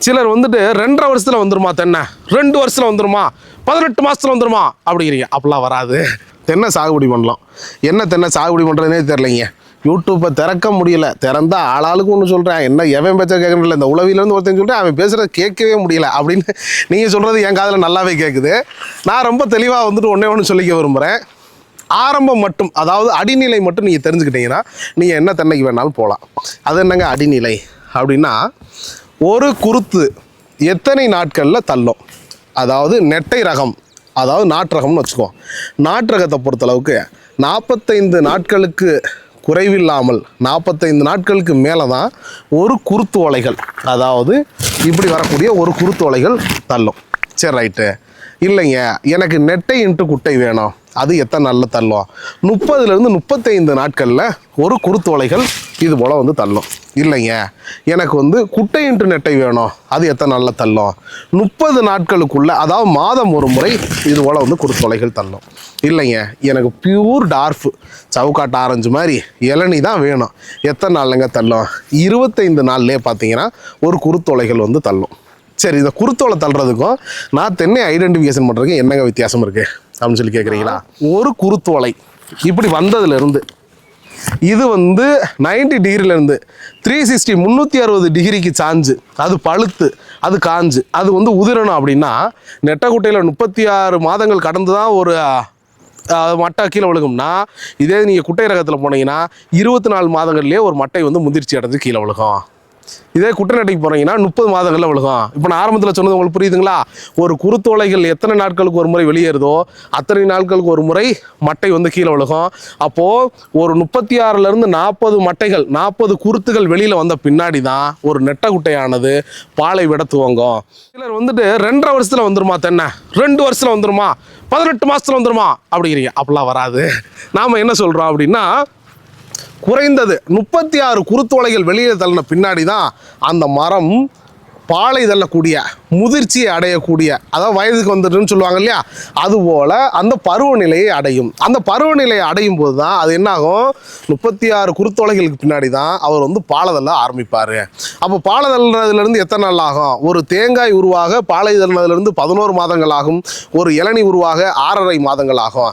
சிலர் வந்துட்டு 2.5 வருஷத்தில் வந்துருமா தென்னை, 2 வருஷத்தில் வந்துருமா, 18 மாதத்தில் வந்துருமா அப்படிங்கிறீங்க. அப்படிலாம் வராது. தென்னை சாகுபடி பண்ணலாம். என்ன தென்னை சாகுபடி பண்ணுறதுனே தெரிலைங்க. யூடியூப்பை திறக்க முடியல. திறந்தா ஆளாளுக்கு ஒன்று சொல்கிறேன். என்ன எவன் பேச்ச கேட்கறதில்ல. இந்த உளவிலேருந்து ஒருத்தன் சொல்கிறேன், அவன் பேசுகிறத கேட்கவே முடியல அப்படின்னு நீங்கள் சொல்கிறது என் காதில் நல்லாவே கேட்குது. நான் ரொம்ப தெளிவாக வந்துட்டு ஒன்று சொல்லிக்க விரும்புகிறேன். ஆரம்பம் மட்டும், அதாவது அடிநிலை மட்டும் நீங்கள் தெரிஞ்சுக்கிட்டீங்கன்னா நீங்கள் என்ன தென்னைக்கு வேணாலும் போகலாம். அது என்னங்க அடிநிலை அப்படின்னா, ஒரு குருத்து எத்தனை நாட்களில் தள்ளும், அதாவது நெட்டை ரகம், அதாவது நாட்டு ரகம்னு வச்சுக்குவோம். நாட்டு ரகத்தை பொறுத்தளவுக்கு 45 நாட்களுக்கு குறைவில்லாமல் 45 நாட்களுக்கு மேலே தான் ஒரு குருத்து ஓலைகள், அதாவது இப்படி வரக்கூடிய ஒரு குருத்து ஓலைகள் தள்ளும். சரி, ரைட்டு. இல்லைங்க, எனக்கு நெட்டை இன்ட்டு குட்டை வேணும், அது எத்தனை நாளில் தள்ளும்? 30லேருந்து 35 நாட்களில் ஒரு குருத்தோலைகள் இது போல் வந்து தள்ளும். இல்லைங்க, எனக்கு வந்து குட்டை இன்ட்டு நெட்டை வேணும், அது எத்தனை நாளில் தள்ளும்? 30 நாட்களுக்குள்ளே, அதாவது மாதம் ஒரு முறை இது போல் வந்து குருத்தோலைகள் தள்ளும். இல்லைங்க, எனக்கு பியூர் டார்ஃபு சவுக்காட்டு ஆரஞ்சு மாதிரி இளநி தான் வேணும், எத்தனை நாளுங்க தள்ளும்? 25 நாள்லேயே பார்த்தீங்கன்னா ஒரு குருத்தோலைகள் வந்து தள்ளும். சரி, இந்த குருத்தோலை தள்ளுறதுக்கும் நான் தென்னை ஐடென்டிஃபிகேஷன் பண்ணுறதுக்கும் என்னங்க வித்தியாசம் இருக்குது அப்படின்னு சொல்லி கேட்குறீங்களா? ஒரு குருத்தோலை இப்படி வந்ததுலேருந்து இது வந்து 90 டிகிரிலேருந்து 360 360 டிகிரிக்கு சாஞ்சு அது பழுத்து அது காஞ்சு அது வந்து உதிரணும் அப்படின்னா நெட்டக்குட்டையில் 36 மாதங்கள் கடந்து தான் ஒரு மட்டை கீழே விழுகும்னா, இதே நீங்கள் குட்டை ரகத்தில் போனீங்கன்னா 24 மாதங்கள்லேயே ஒரு மட்டை வந்து முதிர்ச்சி அடைஞ்சு கீழே விழுகும். இதே குட்டை நட்டைக்கு போகிறீங்கன்னா 30 மாதங்களில் விழுகும். இப்போ நான் ஆரம்பத்தில் சொன்னது உங்களுக்கு புரியுதுங்களா? ஒரு குருத்தோலைகள் எத்தனை நாட்களுக்கு ஒரு முறை வெளியேறுதோ அத்தனை நாட்களுக்கு ஒரு முறை மட்டை வந்து கீழே விழுகும். அப்போது ஒரு 36லேருந்து 40 மட்டைகள் 40 குருத்துகள் வெளியில் வந்த பின்னாடி தான் ஒரு நெட்டை குட்டையானது பாலை விட துவங்கும். சிலர் வந்துட்டு 2.5 வருஷத்தில் வந்துருமா தென்னை, 2 வருஷத்தில் வந்துருமா, 18 மாதத்தில் வந்துருமா அப்படிங்கிறீங்க. அப்படிலாம் வராது. நாம் என்ன சொல்கிறோம் அப்படின்னா, குறைந்தது 36 குருத்தோலைகள் வெளியே தள்ளின பின்னாடி தான் அந்த மரம் பாலை தள்ளக்கூடிய முதிர்ச்சியை அடையக்கூடிய, அதாவது வயதுக்கு வந்துட்டுன்னு சொல்லுவாங்க இல்லையா, அதுபோல் அந்த பருவநிலையை அடையும். அந்த பருவநிலையை அடையும் போது தான் அது என்னாகும், 36 குருத்தோலைகளுக்கு பின்னாடி தான் அவர் வந்து பாலை தள்ள ஆரம்பிப்பார். அப்போ பாலை தள்ளுறதுலேருந்து எத்தனை நாள் ஆகும்? ஒரு தேங்காய் உருவாக பாலை தள்ளுறதுலேருந்து 11 மாதங்கள் ஆகும். ஒரு இளநி உருவாக 6.5 மாதங்கள் ஆகும்.